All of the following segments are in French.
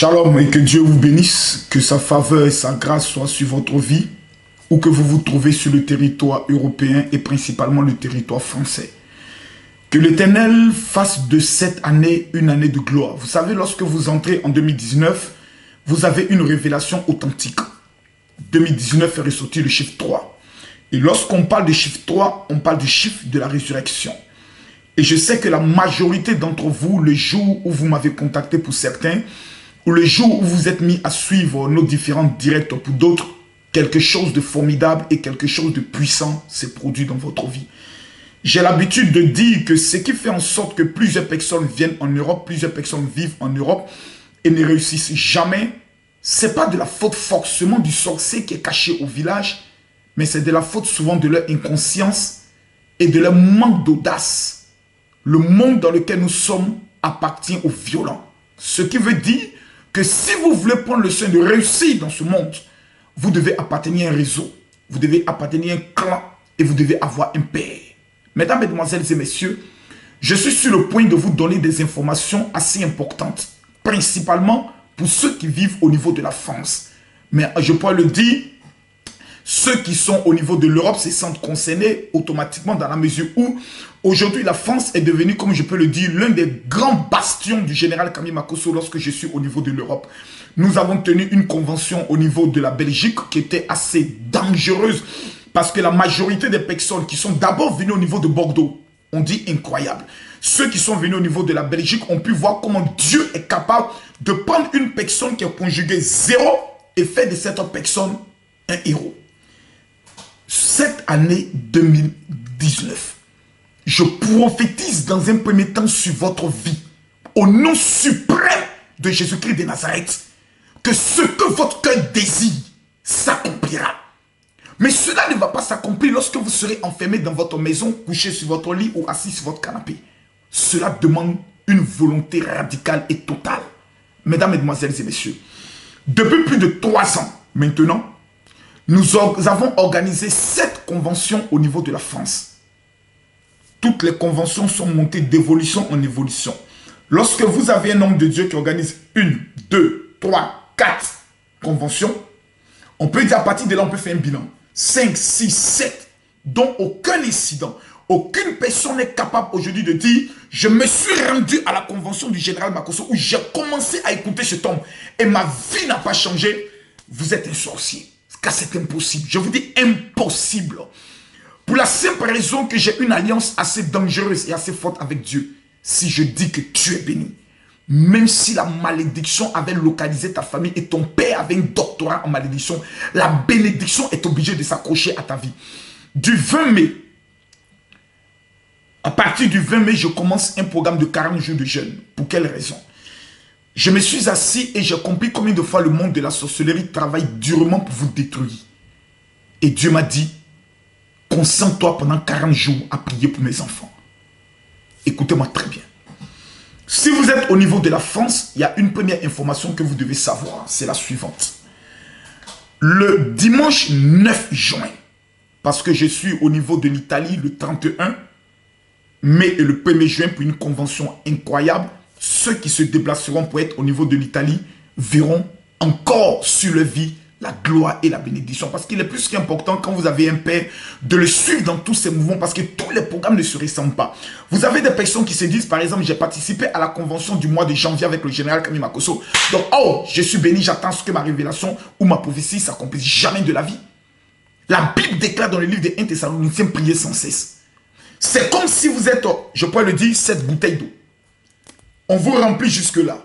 Shalom et que Dieu vous bénisse, que sa faveur et sa grâce soient sur votre vie, où que vous vous trouvez sur le territoire européen et principalement le territoire français. Que l'Éternel fasse de cette année une année de gloire. Vous savez, lorsque vous entrez en 2019, vous avez une révélation authentique. 2019 est ressorti le chiffre 3. Et lorsqu'on parle du chiffre 3, on parle du chiffre de la résurrection. Et je sais que la majorité d'entre vous, le jour où vous m'avez contacté pour certains, ou le jour où vous êtes mis à suivre nos différents directs pour d'autres, quelque chose de formidable et quelque chose de puissant s'est produit dans votre vie. J'ai l'habitude de dire que ce qui fait en sorte que plusieurs personnes viennent en Europe, plusieurs personnes vivent en Europe et ne réussissent jamais, ce n'est pas de la faute forcément du sorcier qui est caché au village, mais c'est de la faute souvent de leur inconscience et de leur manque d'audace. Le monde dans lequel nous sommes appartient aux violents. Ce qui veut dire que si vous voulez prendre le soin de réussir dans ce monde, vous devez appartenir à un réseau, vous devez appartenir à un clan et vous devez avoir un père. Mesdames, Mesdemoiselles et Messieurs, je suis sur le point de vous donner des informations assez importantes, principalement pour ceux qui vivent au niveau de la France. Mais je peux le dire, ceux qui sont au niveau de l'Europe se sentent concernés automatiquement dans la mesure où aujourd'hui la France est devenue, comme je peux le dire, l'un des grands bastions du général Kami Makosso lorsque je suis au niveau de l'Europe. Nous avons tenu une convention au niveau de la Belgique qui était assez dangereuse parce que la majorité des personnes qui sont d'abord venues au niveau de Bordeaux, on dit incroyable. Ceux qui sont venus au niveau de la Belgique ont pu voir comment Dieu est capable de prendre une personne qui est conjuguée zéro et faire de cette personne un héros. Cette année 2019, je prophétise dans un premier temps sur votre vie, au nom suprême de Jésus-Christ de Nazareth, que ce que votre cœur désire s'accomplira. Mais cela ne va pas s'accomplir lorsque vous serez enfermé dans votre maison, couché sur votre lit ou assis sur votre canapé. Cela demande une volonté radicale et totale. Mesdames, Mesdemoiselles et Messieurs, depuis plus de 3 ans maintenant, nous avons organisé 7 conventions au niveau de la France. Toutes les conventions sont montées d'évolution en évolution. Lorsque vous avez un homme de Dieu qui organise 1, 2, 3, 4 conventions, on peut dire à partir de là, on peut faire un bilan. 5, 6, 7, dont aucun incident. Aucune personne n'est capable aujourd'hui de dire « Je me suis rendu à la convention du général Makosso où j'ai commencé à écouter cet homme et ma vie n'a pas changé. » Vous êtes un sorcier. Car c'est impossible. Je vous dis impossible. Pour la simple raison que j'ai une alliance assez dangereuse et assez forte avec Dieu. Si je dis que tu es béni, même si la malédiction avait localisé ta famille et ton père avait un doctorat en malédiction, la bénédiction est obligée de s'accrocher à ta vie. Du 20 mai, à partir du 20 mai, je commence un programme de 40 jours de jeûne. Pour quelle raison? Je me suis assis et j'ai compris combien de fois le monde de la sorcellerie travaille durement pour vous détruire. Et Dieu m'a dit, concentre-toi pendant 40 jours à prier pour mes enfants. Écoutez-moi très bien. Si vous êtes au niveau de la France, il y a une première information que vous devez savoir. C'est la suivante. Le dimanche 9 juin, parce que je suis au niveau de l'Italie le 31 mai et le 1er juin pour une convention incroyable, ceux qui se déplaceront pour être au niveau de l'Italie verront encore sur leur vie la gloire et la bénédiction. Parce qu'il est plus qu'important quand vous avez un père de le suivre dans tous ces mouvements parce que tous les programmes ne se ressemblent pas. Vous avez des personnes qui se disent, par exemple, j'ai participé à la convention du mois de janvier avec le général Kami Makosso. Donc, oh, je suis béni, j'attends ce que ma révélation ou ma prophétie s'accomplisse. Jamais de la vie. La Bible déclare dans le livre des 1 Thessaloniciens, priez sans cesse. C'est comme si vous êtes, je peux le dire, cette bouteille d'eau. On vous remplit jusque-là.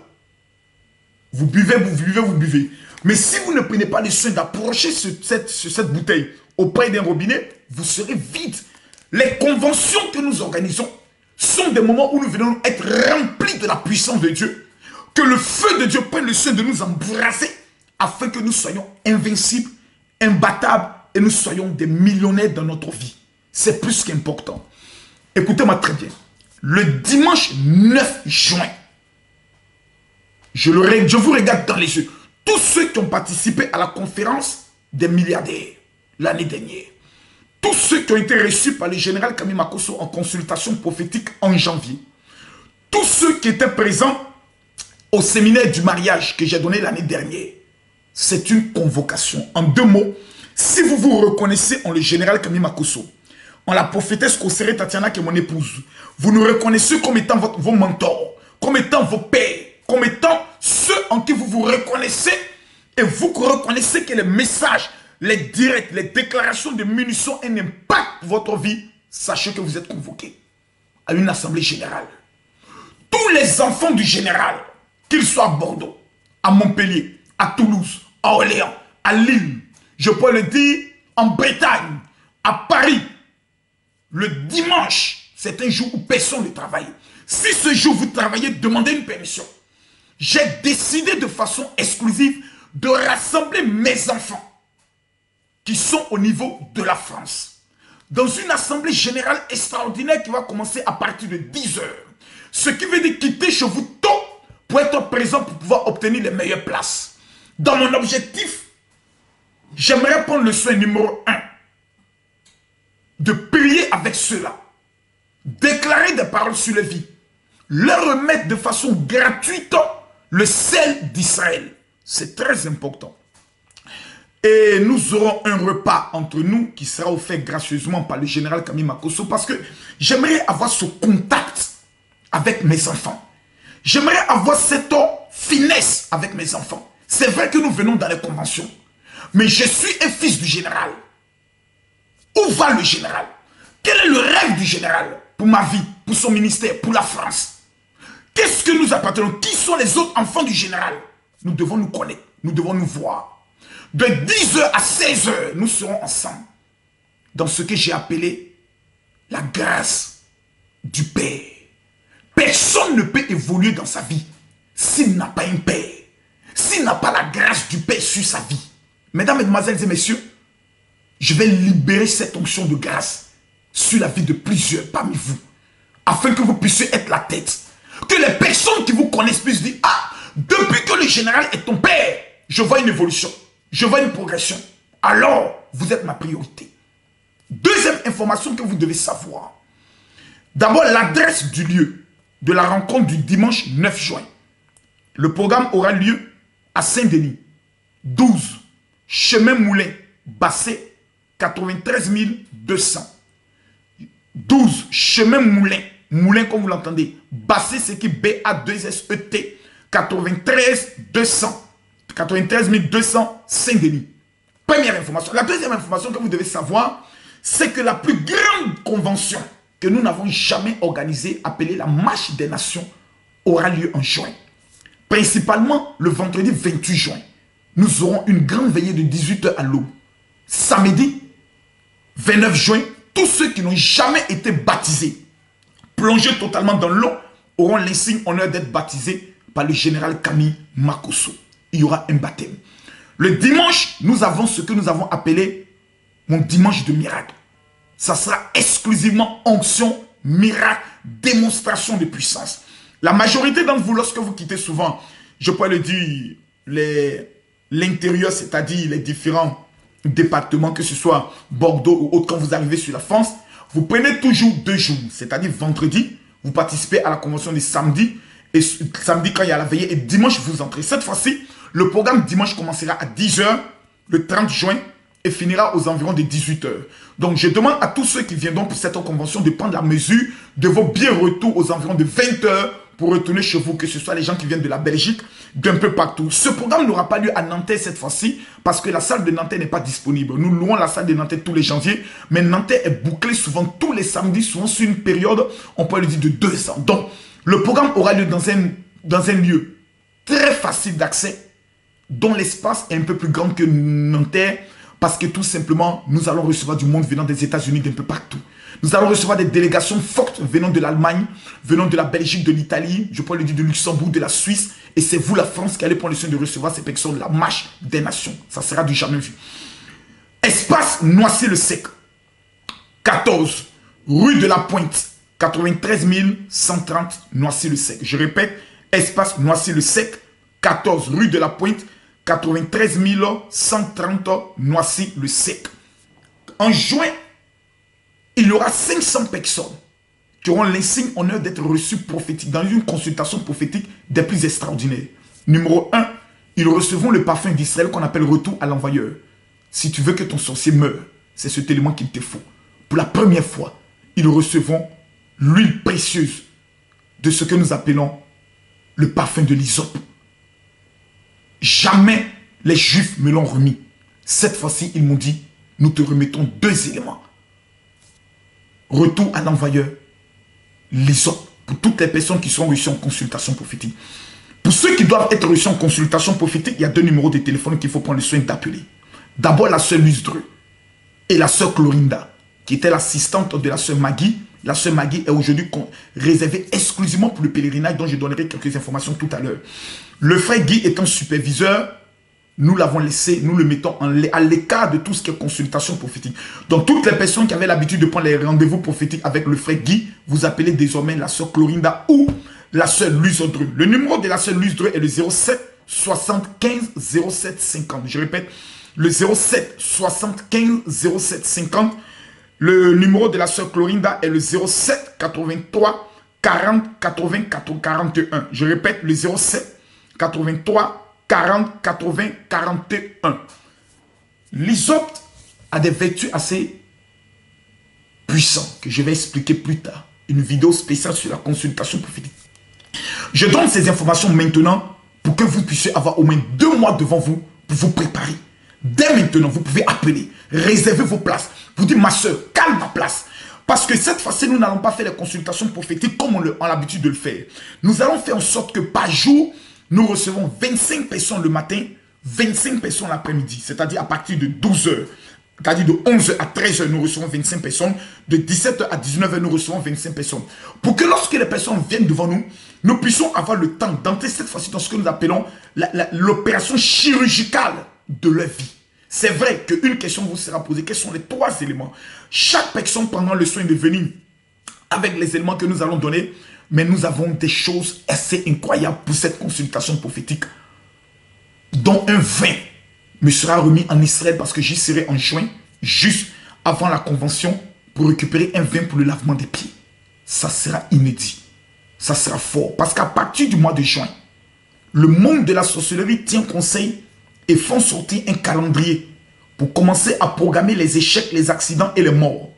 Vous buvez, vous buvez, vous buvez. Mais si vous ne prenez pas le soin d'approcher cette bouteille auprès d'un robinet, vous serez vide. Les conventions que nous organisons sont des moments où nous venons être remplis de la puissance de Dieu. Que le feu de Dieu prenne le soin de nous embrasser afin que nous soyons invincibles, imbattables et nous soyons des millionnaires dans notre vie. C'est plus qu'important. Écoutez-moi très bien. Le dimanche 9 juin, je vous regarde dans les yeux. Tous ceux qui ont participé à la conférence des milliardaires l'année dernière, tous ceux qui ont été reçus par le général Kami Makosso en consultation prophétique en janvier, tous ceux qui étaient présents au séminaire du mariage que j'ai donné l'année dernière. C'est une convocation. En 2 mots, si vous vous reconnaissez en le général Kami Makosso, en la prophétesse Kosere Tatiana qui est mon épouse, vous nous reconnaissez comme étant vos mentors, comme étant vos pères, comme étant ceux en qui vous vous reconnaissez, et vous reconnaissez que les messages, les directs, les déclarations de munitions et impactent votre vie, sachez que vous êtes convoqués à une assemblée générale. Tous les enfants du général, qu'ils soient à Bordeaux, à Montpellier, à Toulouse, à Orléans, à Lille, je peux le dire, en Bretagne, à Paris, le dimanche, c'est un jour où personne ne travaille. Si ce jour vous travaillez, demandez une permission. J'ai décidé de façon exclusive de rassembler mes enfants qui sont au niveau de la France dans une assemblée générale extraordinaire qui va commencer à partir de 10 heures. Ce qui veut dire quitter chez vous tôt pour être présent pour pouvoir obtenir les meilleures places. Dans mon objectif, j'aimerais prendre le soin numéro 1 de prier avec ceux-là, déclarer des paroles sur la vie, leur remettre de façon gratuite le sel d'Israël. C'est très important. Et nous aurons un repas entre nous qui sera offert gracieusement par le général Kami Makosso parce que j'aimerais avoir ce contact avec mes enfants. J'aimerais avoir cette finesse avec mes enfants. C'est vrai que nous venons dans les conventions, mais je suis un fils du général. Où va le général? Quel est le rêve du général pour ma vie, pour son ministère, pour la France? Qu'est-ce que nous appartenons? Qui sont les autres enfants du général? Nous devons nous connaître, nous devons nous voir. De 10 heures à 16 heures, nous serons ensemble dans ce que j'ai appelé la grâce du Père. Personne ne peut évoluer dans sa vie s'il n'a pas un Père, s'il n'a pas la grâce du Père sur sa vie. Mesdames, Mesdemoiselles et Messieurs, je vais libérer cette onction de grâce sur la vie de plusieurs parmi vous, afin que vous puissiez être la tête. Que les personnes qui vous connaissent puissent dire, ah, depuis que le général est ton père, je vois une évolution, je vois une progression. Alors, vous êtes ma priorité. Deuxième information que vous devez savoir. D'abord, l'adresse du lieu de la rencontre du dimanche 9 juin. Le programme aura lieu à Saint-Denis, 12, Chemin Moulin, Bassé, 93 200. 12, Chemin Moulin. Moulin, comme vous l'entendez. Bassé, c'est qui B-A-2-S-E-T. 93 200. 93 200, Saint-Denis. Première information. La deuxième information que vous devez savoir, c'est que la plus grande convention que nous n'avons jamais organisée, appelée la Marche des Nations, aura lieu en juin. Principalement le vendredi 28 juin. Nous aurons une grande veillée de 18 h à l'aube. Samedi 29 juin, tous ceux qui n'ont jamais été baptisés, plongés totalement dans l'eau, auront l'insigne honneur d'être baptisés par le général Kami Makosso. Il y aura un baptême. Le dimanche, nous avons ce que nous avons appelé mon dimanche de miracle. Ça sera exclusivement onction, miracle, démonstration de puissance. La majorité d'entre vous, lorsque vous quittez souvent, je peux le dire, l'intérieur, c'est-à-dire les différents départements, que ce soit Bordeaux ou autre, quand vous arrivez sur la France, vous prenez toujours 2 jours, c'est-à-dire vendredi, vous participez à la convention de samedi, et samedi quand il y a la veillée, et dimanche vous entrez. Cette fois-ci, le programme dimanche commencera à 10 h, le 30 juin, et finira aux environs de 18 h. Donc je demande à tous ceux qui viendront pour cette convention de prendre la mesure de vos billets retour aux environs de 20 h pour retourner chez vous, que ce soit les gens qui viennent de la Belgique, d'un peu partout. Ce programme n'aura pas lieu à Nanterre cette fois-ci, parce que la salle de Nanterre n'est pas disponible. Nous louons la salle de Nanterre tous les janvier, mais Nanterre est bouclée souvent tous les samedis, souvent sur une période, on peut le dire, de 2 ans. Donc, le programme aura lieu dans un lieu très facile d'accès, dont l'espace est un peu plus grand que Nanterre, parce que tout simplement, nous allons recevoir du monde venant des États-Unis, d'un peu partout. Nous allons recevoir des délégations fortes venant de l'Allemagne, venant de la Belgique, de l'Italie, je peux le dire de Luxembourg, de la Suisse. Et c'est vous, la France, qui allez prendre le soin de recevoir ces personnes de la Marche des Nations. Ça sera du jamais vu. Espace Noisy-le-Sec, 14, rue de la Pointe, 93 130 Noisy-le-Sec. Je répète, espace Noisy-le-Sec, 14, rue de la Pointe, 93 130 Noisy-le-Sec. En juin, il y aura 500 personnes qui auront l'insigne honneur d'être reçus prophétiques dans une consultation prophétique des plus extraordinaires. Numéro 1, ils recevront le parfum d'Israël qu'on appelle retour à l'envoyeur. Si tu veux que ton sorcier meure, c'est cet élément qu'il te faut. Pour la première fois, ils recevront l'huile précieuse de ce que nous appelons le parfum de l'hysope. Jamais les Juifs me l'ont remis. Cette fois-ci, ils m'ont dit, nous te remettons 2 éléments. Retour à l'envoyeur, l'hysope, pour toutes les personnes qui sont reçues en consultation prophétique. Pour ceux qui doivent être reçus en consultation prophétique, il y a 2 numéros de téléphone qu'il faut prendre le soin d'appeler. D'abord la sœur Luce Dreux et la sœur Clorinda, qui était l'assistante de la sœur Maggie. La sœur Maggie est aujourd'hui réservée exclusivement pour le pèlerinage, dont je donnerai quelques informations tout à l'heure. Le frère Guy étant superviseur, nous l'avons laissé, nous le mettons à l'écart de tout ce qui est consultation prophétique. Donc toutes les personnes qui avaient l'habitude de prendre les rendez-vous prophétiques avec le frère Guy, vous appelez désormais la sœur Clorinda ou la sœur Luce Dreux. Le numéro de la sœur Luce Dreux est le 07 75 07 50. Je répète, le 07 75 07 50. Le numéro de la sœur Clorinda est le 07 83 40 80 41. Je répète, le 07 83 40 80 41. L'hysope a des vertus assez puissantes que je vais expliquer plus tard. Une vidéo spéciale sur la consultation prophétique. Je donne ces informations maintenant pour que vous puissiez avoir au moins 2 mois devant vous pour vous préparer. Dès maintenant, vous pouvez appeler, réserver vos places. Vous dites, ma soeur, calme ma place. Parce que cette fois-ci, nous n'allons pas faire les consultations prophétiques comme on a l'habitude de le faire. Nous allons faire en sorte que par jour, nous recevons 25 personnes le matin, 25 personnes l'après-midi. C'est-à-dire à partir de 12 heures. C'est-à-dire de 11h à 13h, nous recevons 25 personnes. De 17h à 19h, nous recevons 25 personnes. Pour que lorsque les personnes viennent devant nous, nous puissions avoir le temps d'entrer cette fois-ci dans ce que nous appelons l'opération chirurgicale de leur vie. C'est vrai qu'une question vous sera posée. Quels sont les 3 éléments? Chaque personne prendra le soin de venir avec les éléments que nous allons donner. Mais nous avons des choses assez incroyables pour cette consultation prophétique. Dont un vin me sera remis en Israël parce que j'y serai en juin, juste avant la convention, pour récupérer un vin pour le lavement des pieds. Ça sera inédit. Ça sera fort. Parce qu'à partir du mois de juin, le monde de la sorcellerie tient conseil et font sortir un calendrier pour commencer à programmer les échecs, les accidents et les morts.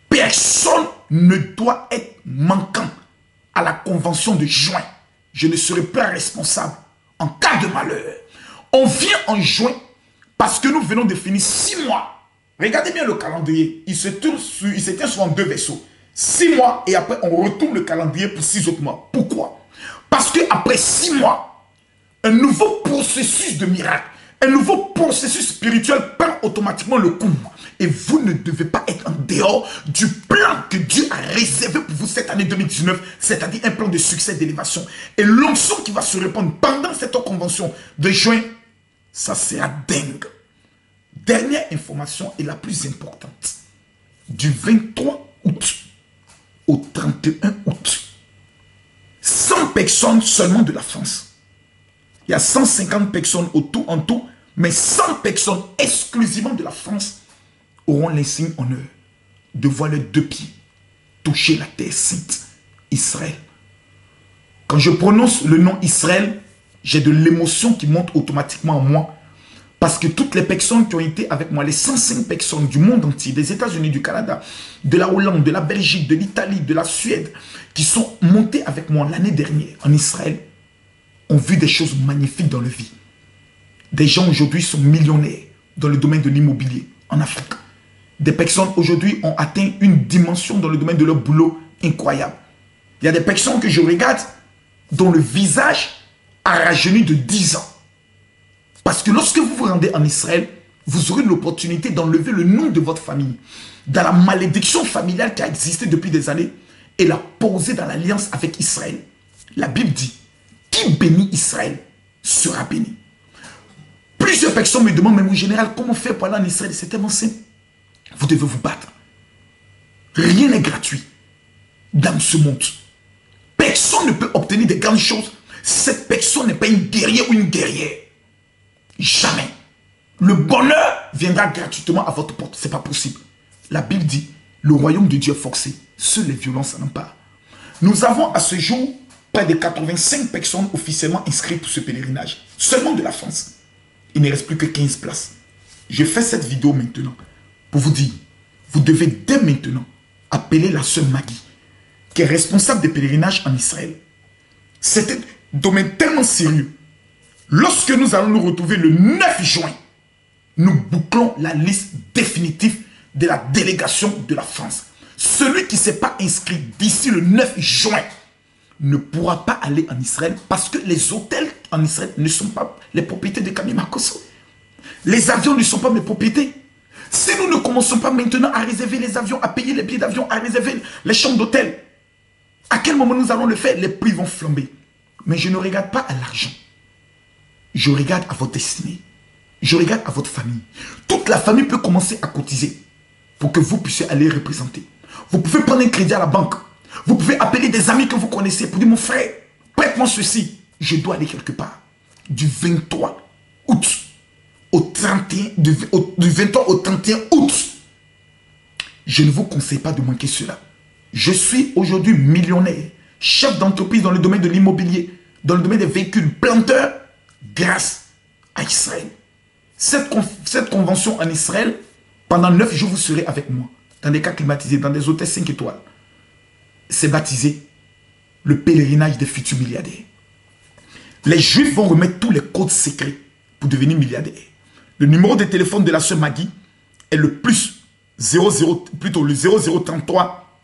Personne ne doit être manquant à la convention de juin. Je ne serai pas responsable en cas de malheur. On vient en juin parce que nous venons de finir 6 mois. Regardez bien le calendrier. Il se tient sur 2 vaisseaux. 6 mois et après on retourne le calendrier pour 6 autres mois. Pourquoi? Parce qu'après 6 mois, un nouveau processus de miracle, un nouveau processus spirituel prend automatiquement le coup. Et vous ne devez pas être en dehors du plan que Dieu a réservé pour vous cette année 2019, c'est-à-dire un plan de succès, d'élévation. Et l'onction qui va se répandre pendant cette convention de juin, ça sera dingue. Dernière information et la plus importante. Du 23 août au 31 août, 100 personnes seulement de la France. Il y a 150 personnes en tout, mais 100 personnes exclusivement de la France auront l'insigne honneur de voir leurs 2 pieds toucher la terre sainte, Israël. Quand je prononce le nom Israël, j'ai de l'émotion qui monte automatiquement en moi. Parce que toutes les personnes qui ont été avec moi, les 105 personnes du monde entier, des États-Unis, du Canada, de la Hollande, de la Belgique, de l'Italie, de la Suède, qui sont montées avec moi l'année dernière en Israël, ont vu des choses magnifiques dans leur vie. Des gens aujourd'hui sont millionnaires dans le domaine de l'immobilier en Afrique. Des personnes aujourd'hui ont atteint une dimension dans le domaine de leur boulot incroyable. Il y a des personnes que je regarde dont le visage a rajeuni de 10 ans. Parce que lorsque vous vous rendez en Israël, vous aurez l'opportunité d'enlever le nom de votre famille dans la malédiction familiale qui a existé depuis des années et la poser dans l'alliance avec Israël. La Bible dit, qui bénit Israël sera béni. Plusieurs personnes me demandent, mais mon général, comment faire pour aller en Israël? C'est tellement simple. Vous devez vous battre. Rien n'est gratuit dans ce monde. Personne ne peut obtenir de grandes choses si cette personne n'est pas une guerrière ou une guerrière. Jamais. Le bonheur viendra gratuitement à votre porte. Ce n'est pas possible. La Bible dit, le royaume de Dieu est forcé. Seules les violences n'en pas. Nous avons à ce jour près de 85 personnes officiellement inscrites pour ce pèlerinage. Seulement de la France. Il ne reste plus que 15 places. Je fais cette vidéo maintenant pour vous dire, vous devez dès maintenant appeler la sœur Maggie, qui est responsable des pèlerinages en Israël. C'est un domaine tellement sérieux. Lorsque nous allons nous retrouver le 9 juin, nous bouclons la liste définitive de la délégation de la France. Celui qui ne s'est pas inscrit d'ici le 9 juin ne pourra pas aller en Israël parce que les hôtels en Israël ne sont pas les propriétés de Camille Makosso. Les avions ne sont pas mes propriétés. Si nous ne commençons pas maintenant à réserver les avions, à payer les billets d'avion, à réserver les chambres d'hôtel, à quel moment nous allons le faire? Les prix vont flamber. Mais je ne regarde pas à l'argent. Je regarde à votre destinée. Je regarde à votre famille. Toute la famille peut commencer à cotiser pour que vous puissiez aller représenter. Vous pouvez prendre un crédit à la banque. Vous pouvez appeler des amis que vous connaissez pour dire, mon frère, prête-moi ceci. Je dois aller quelque part. Du 23 août au 31, du 23 au 31 août. Je ne vous conseille pas de manquer cela. Je suis aujourd'hui millionnaire, chef d'entreprise dans le domaine de l'immobilier, dans le domaine des véhicules, planteur, grâce à Israël. Cette convention en Israël, pendant 9 jours, vous serez avec moi, dans des cas climatisés, dans des hôtels 5 étoiles. C'est baptisé le pèlerinage des futurs milliardaires. Les Juifs vont remettre tous les codes secrets pour devenir milliardaires. Le numéro de téléphone de la sœur Maggie est le plus 0033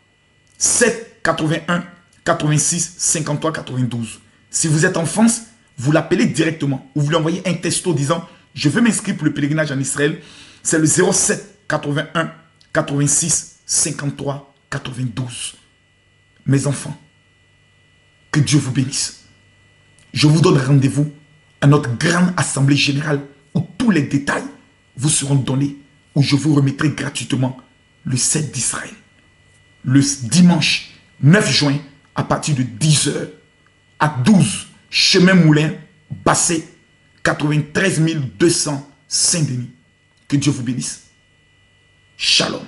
781 86 53 92. Si vous êtes en France, vous l'appelez directement ou vous lui envoyez un texto disant je veux m'inscrire pour le pèlerinage en Israël. C'est le 07 81 86 53 92. Mes enfants, que Dieu vous bénisse. Je vous donne rendez-vous à notre grande assemblée générale où tous les détails vous seront donnés, où je vous remettrai gratuitement le 7 d'Israël. Le dimanche 9 juin, à partir de 10 h, à 12, chemin Moulin, Bassé, 93 200 Saint-Denis. Que Dieu vous bénisse. Shalom.